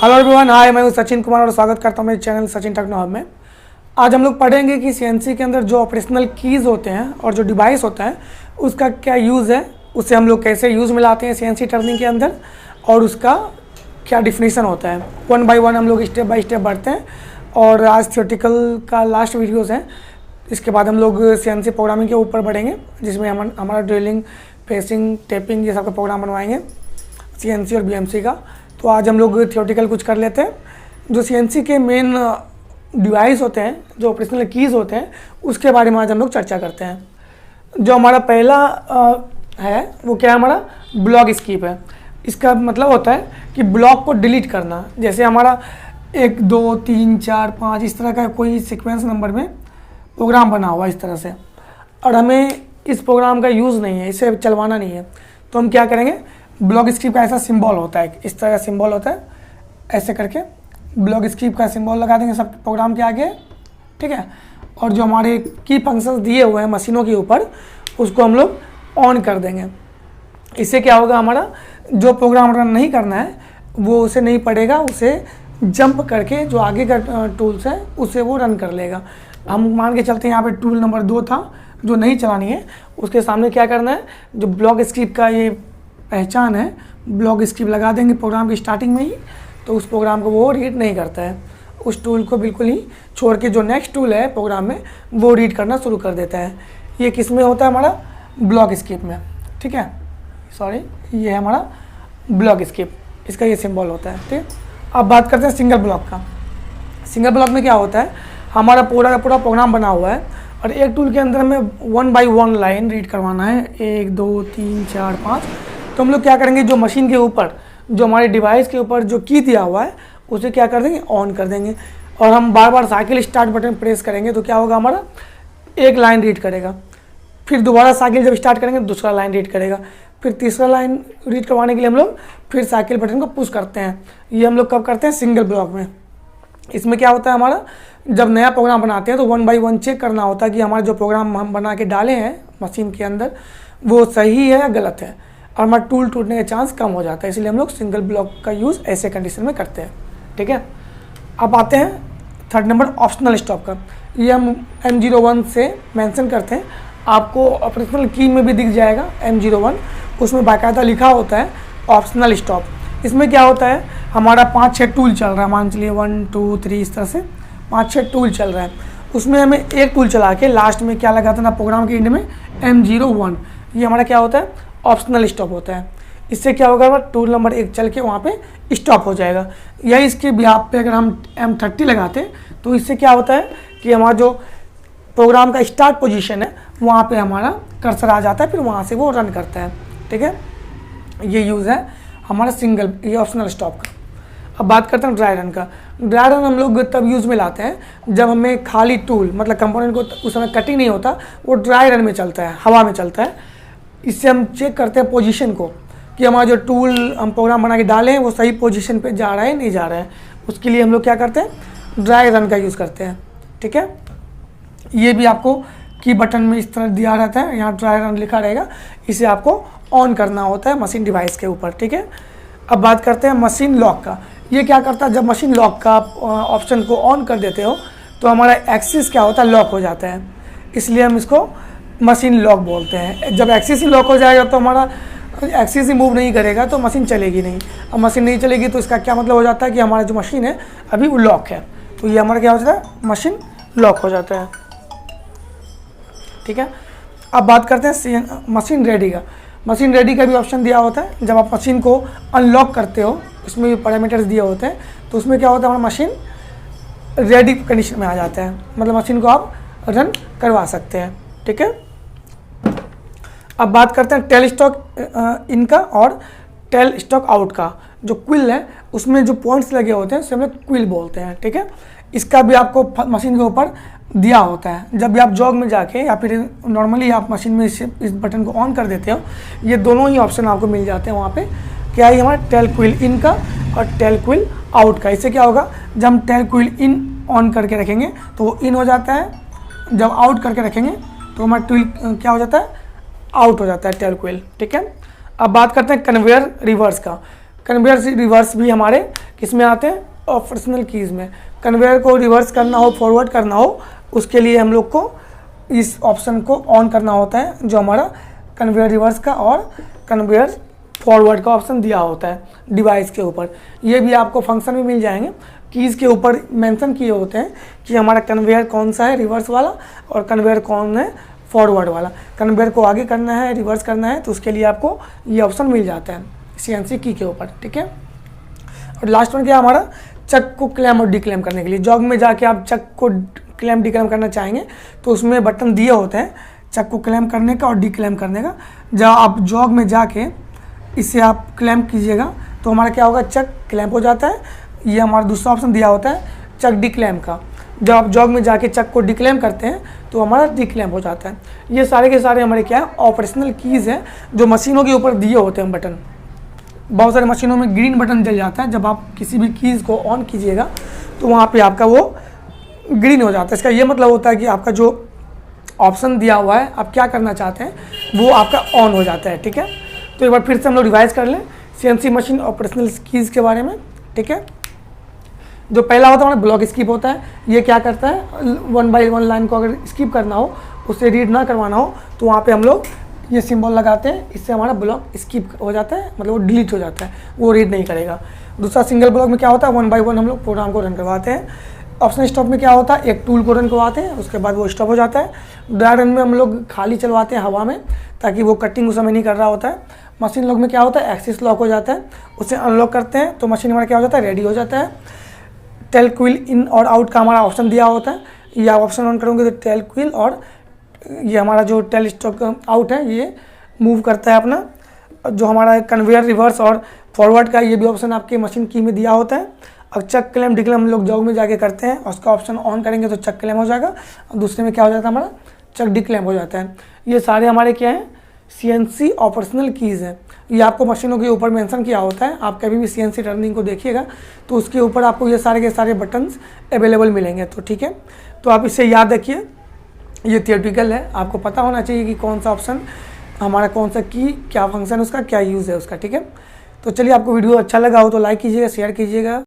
Hello everyone, हाय, मैं हूं सचिन कुमार और स्वागत करता हूं मेरे चैनल सचिन टेक्नो में। आज हम लोग पढ़ेंगे कि सीएनसी के अंदर जो ऑपरेशनल कीज़ होते हैं और जो डिवाइस होता है उसका क्या यूज़ है, उससे हम लोग कैसे यूज़ में लाते हैं सीएनसी टर्निंग के अंदर और उसका क्या डिफिनीसन होता है। वन बाय वन हम लोग स्टेप बाय स्टेप बढ़ते हैं और आज थियोरेटिकल का लास्ट वीडियोज़ है। इसके बाद हम लोग सीएनसी प्रोग्रामिंग के ऊपर बढ़ेंगे जिसमें हमारा ड्रिलिंग, फेसिंग, टेपिंग ये सब का प्रोग्राम बनवाएंगे सीएनसी और बीएमसी का। तो आज हम लोग थियोरेटिकल कुछ कर लेते हैं। जो सीएनसी के मेन डिवाइस होते हैं, जो ऑपरेशनल कीज़ होते हैं, उसके बारे में आज हम लोग चर्चा करते हैं। जो हमारा पहला है वो क्या है, हमारा ब्लॉक स्किप है। इसका मतलब होता है कि ब्लॉक को डिलीट करना। जैसे हमारा 1 2 3 4 5 इस तरह का कोई सीक्वेंस नंबर में प्रोग्राम बना हुआ इस तरह से, और हमें इस प्रोग्राम का यूज़ नहीं है, इसे चलवाना नहीं है, तो हम क्या करेंगे, ब्लॉक स्किप का ऐसा सिंबल होता है, इस तरह का सिंबल होता है, ऐसे करके ब्लॉक स्किप का सिंबल लगा देंगे सब प्रोग्राम के आगे, ठीक है। और जो हमारे की फंक्शंस दिए हुए हैं मशीनों के ऊपर, उसको हम लोग ऑन कर देंगे। इससे क्या होगा, हमारा जो प्रोग्राम रन नहीं करना है वो उसे नहीं पड़ेगा, उसे जंप करके जो आगे का टूल्स है उसे वो रन कर लेगा। हम मान के चलते हैं यहाँ पे टूल नंबर 2 था जो नहीं चलानी है, उसके सामने क्या करना है, जो ब्लॉक स्किप का ये पहचान है, ब्लॉक स्किप लगा देंगे प्रोग्राम की स्टार्टिंग में ही, तो उस प्रोग्राम को वो रीड नहीं करता है। उस टूल को बिल्कुल ही छोड़ के जो नेक्स्ट टूल है प्रोग्राम में वो रीड करना शुरू कर देता है। ये किस में होता है, हमारा ब्लॉक स्किप में, ठीक है। सॉरी, ये है हमारा ब्लॉक स्किप, इसका ये सिंबल होता है, ठीक। अब बात करते हैं सिंगल ब्लॉक का। सिंगल ब्लॉक में क्या होता है, हमारा पूरा का पूरा प्रोग्राम बना हुआ है और एक टूल के अंदर हमें 1 बाय 1 लाइन रीड करवाना है, 1 2 3 4 5। तो हम लोग क्या करेंगे, जो मशीन के ऊपर, जो हमारे डिवाइस के ऊपर जो की दिया हुआ है उसे क्या कर देंगे, ऑन कर देंगे। और हम बार बार साइकिल स्टार्ट बटन प्रेस करेंगे तो क्या होगा, हमारा एक लाइन रीड करेगा, फिर दोबारा साइकिल जब स्टार्ट करेंगे दूसरा लाइन रीड करेगा, फिर तीसरा लाइन रीड करवाने के लिए हम लोग फिर साइकिल बटन को पुश करते हैं। ये हम लोग कब करते हैं, सिंगल ब्लॉक में। इसमें क्या होता है, हमारा जब नया प्रोग्राम बनाते हैं तो 1 बाय 1 चेक करना होता है कि हमारा जो प्रोग्राम हम बना के डाले हैं मशीन के अंदर वो सही है या गलत है, और हमारा टूल टूटने का चांस कम हो जाता है। इसलिए हम लोग सिंगल ब्लॉक का यूज़ ऐसे कंडीशन में करते हैं, ठीक है। अब आते हैं थर्ड नंबर, ऑप्शनल स्टॉप का। ये हम M01 से मेंशन करते हैं, आपको ऑपरेशनल की में भी दिख जाएगा M01, उसमें बाकायदा लिखा होता है ऑप्शनल स्टॉप। इसमें क्या होता है, हमारा 5-6 टूल चल रहा है, मान चलिए 1 2 3 इस तरह से 5-6 टूल चल रहा है। उसमें हमें एक टूल चला के लास्ट में क्या लगाता है ना, प्रोग्राम के एंड में M01, ये हमारा क्या होता है, ऑप्शनल स्टॉप होता है। इससे क्या होगा, टूल नंबर 1 चल के वहाँ पे स्टॉप हो जाएगा। या इसके बिहाफ पे अगर हम M30 लगाते तो इससे क्या होता है कि हमारा जो प्रोग्राम का स्टार्ट पोजीशन है वहाँ पे हमारा कर्सर आ जाता है, फिर वहाँ से वो रन करता है, ठीक है। ये यूज़ है हमारा सिंगल, ये ऑप्शनल स्टॉप का। अब बात करते हैं ड्राई रन का। ड्राई रन हम लोग तब यूज़ में लाते हैं जब हमें खाली टूल, मतलब कंपोनेंट को उस समय कटिंग नहीं होता, वो ड्राई रन में चलता है, हवा में चलता है। इससे हम चेक करते हैं पोजीशन को कि हमारा जो टूल हम प्रोग्राम बना के डाले हैं वो सही पोजीशन पे जा रहा है नहीं जा रहा है। उसके लिए हम लोग क्या करते हैं, ड्राई रन का यूज़ करते हैं, ठीक है। ये भी आपको की बटन में इस तरह दिया रहता है, यहाँ ड्राई रन लिखा रहेगा, इसे आपको ऑन करना होता है मशीन डिवाइस के ऊपर, ठीक है। अब बात करते हैं मशीन लॉक का। ये क्या करता है, जब मशीन लॉक का ऑप्शन को ऑन कर देते हो तो हमारा एक्सिस क्या होता है, लॉक हो जाता है। इसलिए हम इसको मशीन लॉक बोलते हैं। जब एक्सिस ही लॉक हो जाएगा तो हमारा एक्सिस ही मूव नहीं करेगा तो मशीन चलेगी नहीं। अब मशीन नहीं चलेगी तो इसका क्या मतलब हो जाता है कि हमारा जो मशीन है अभी वो लॉक है, तो ये हमारा क्या हो जाता है, मशीन लॉक हो जाता है, ठीक है। अब बात करते हैं मशीन रेडी का। मशीन रेडी का भी ऑप्शन दिया होता है। जब आप मशीन को अनलॉक करते हो, इसमें भी पैरामीटर्स दिए होते हैं, तो उसमें क्या होता है, हमारा मशीन रेडी कंडीशन में आ जाता है, मतलब मशीन को आप रन करवा सकते हैं, ठीक है। अब बात करते हैं टेल स्टॉक इन का और टेल स्टॉक आउट का। जो क्विल है उसमें जो पॉइंट्स लगे होते हैं उसे हम लोग क्विल बोलते हैं, ठीक है। इसका भी आपको मशीन के ऊपर दिया होता है। जब भी आप जॉब में जाके या फिर नॉर्मली आप मशीन में इस बटन को ऑन कर देते हो, ये दोनों ही ऑप्शन आपको मिल जाते हैं वहाँ पे। क्या है, हमारा टेल क्विल इन का और टेल क्विल आउट का। इससे क्या होगा, जब हम टेल क्विल इन ऑन करके रखेंगे तो वो इन हो जाता है, जब आउट करके रखेंगे तो हमारा ट्विल क्या हो जाता है, आउट हो जाता है टेल क्विल, ठीक है। अब बात करते हैं कन्वेयर रिवर्स का। कन्वेयर रिवर्स भी हमारे किस में आते हैं, ऑपरेशनल कीज़ में। कन्वेयर को रिवर्स करना हो, फॉरवर्ड करना हो, उसके लिए हम लोग को इस ऑप्शन को ऑन करना होता है, जो हमारा कन्वेयर रिवर्स का और कन्वेयर फॉरवर्ड का ऑप्शन दिया होता है डिवाइस के ऊपर। ये भी आपको फंक्शन में मिल जाएंगे, कीज़ के ऊपर मेंशन किए होते हैं कि हमारा कन्वेयर कौन सा है, रिवर्स वाला, और कन्वेयर कौन है, फॉरवर्ड वाला। कन्वेयर को आगे करना है, रिवर्स करना है, तो उसके लिए आपको ये ऑप्शन मिल जाता है CNC की के ऊपर, ठीक है। और लास्ट में क्या हमारा चक को क्लैम और डिक्लैम करने के लिए, जॉग में जाके आप चक को क्लैम डिक्लैम करना चाहेंगे तो उसमें बटन दिए होते हैं चक को क्लैम करने का और डिक्लैम करने का। जब आप जॉग में जाके इसे आप क्लैम कीजिएगा तो हमारा क्या होगा, चक क्लैम्प हो जाता है। ये हमारा दूसरा ऑप्शन दिया होता है चक डिक्लैम का। जब आप जॉग में जाके चक को डिक्लैम करते हैं तो हमारा डिक्लैम हो जाता है। ये सारे के सारे हमारे क्या है, ऑपरेशनल कीज़ हैं जो मशीनों के ऊपर दिए होते हैं बटन। बहुत सारे मशीनों में ग्रीन बटन जल जाता है, जब आप किसी भी कीज़ को ऑन कीजिएगा तो वहाँ पे आपका वो ग्रीन हो जाता है। इसका ये मतलब होता है कि आपका जो ऑप्शन दिया हुआ है, आप क्या करना चाहते हैं, वो आपका ऑन हो जाता है, ठीक है। तो एक बार फिर से हम लोग रिवाइज कर लें CNC मशीन ऑपरेशनल कीज़ के बारे में, ठीक है। जो पहला होता है हमारा ब्लॉक स्किप होता है। ये क्या करता है, 1 बाई 1 लाइन को अगर स्किप करना हो, उससे रीड ना करवाना हो, तो वहाँ पे हम लोग ये सिंबल लगाते हैं, इससे हमारा ब्लॉक स्किप हो जाता है, मतलब वो डिलीट हो जाता है, वो रीड नहीं करेगा। दूसरा सिंगल ब्लॉक में क्या होता है, 1 बाई 1 हम लोग प्रोग्राम को रन करवाते हैं। ऑप्शन स्टॉप में क्या होता है, एक टूल को रन करवाते हैं, उसके बाद वो स्टॉप हो जाता है। ड्राई रन में हम लोग खाली चलवाते हैं हवा में, ताकि वो कटिंग उस समय नहीं कर रहा होता है। मशीन लॉक में क्या होता है, एक्सिस लॉक हो जाता है, उसे अनलॉक करते हैं तो मशीन हमारा क्या हो जाता है, रेडी हो जाता है। टेल क्विल इन और आउट का हमारा ऑप्शन दिया होता है, ये आप ऑप्शन ऑन करोगे तो टेल क्विल और ये हमारा जो टेल स्टॉक आउट है ये मूव करता है अपना। जो हमारा कन्वेयर रिवर्स और फॉरवर्ड का ये भी ऑप्शन आपके मशीन की में दिया होता है। अब चक क्लेम डिक्लेम हम लोग जॉग में जाके करते हैं, उसका ऑप्शन ऑन करेंगे तो चक क्लेम हो जाएगा, और दूसरे में क्या हो जाता है, हमारा चक डिक्लेम हो जाता है। ये सारे हमारे क्या हैं, CNC ऑपरेशनल कीज़ हैं। ये आपको मशीनों के ऊपर मेंशन किया होता है। आप कभी भी CNC टर्निंग को देखिएगा तो उसके ऊपर आपको ये सारे के सारे बटन्स अवेलेबल मिलेंगे, तो ठीक है। तो आप इसे याद रखिए, ये थियोरेटिकल है, आपको पता होना चाहिए कि कौन सा ऑप्शन हमारा, कौन सा की क्या फंक्शन है उसका, क्या यूज़ है उसका, ठीक है। तो चलिए, आपको वीडियो अच्छा लगा हो तो लाइक कीजिएगा, शेयर कीजिएगा।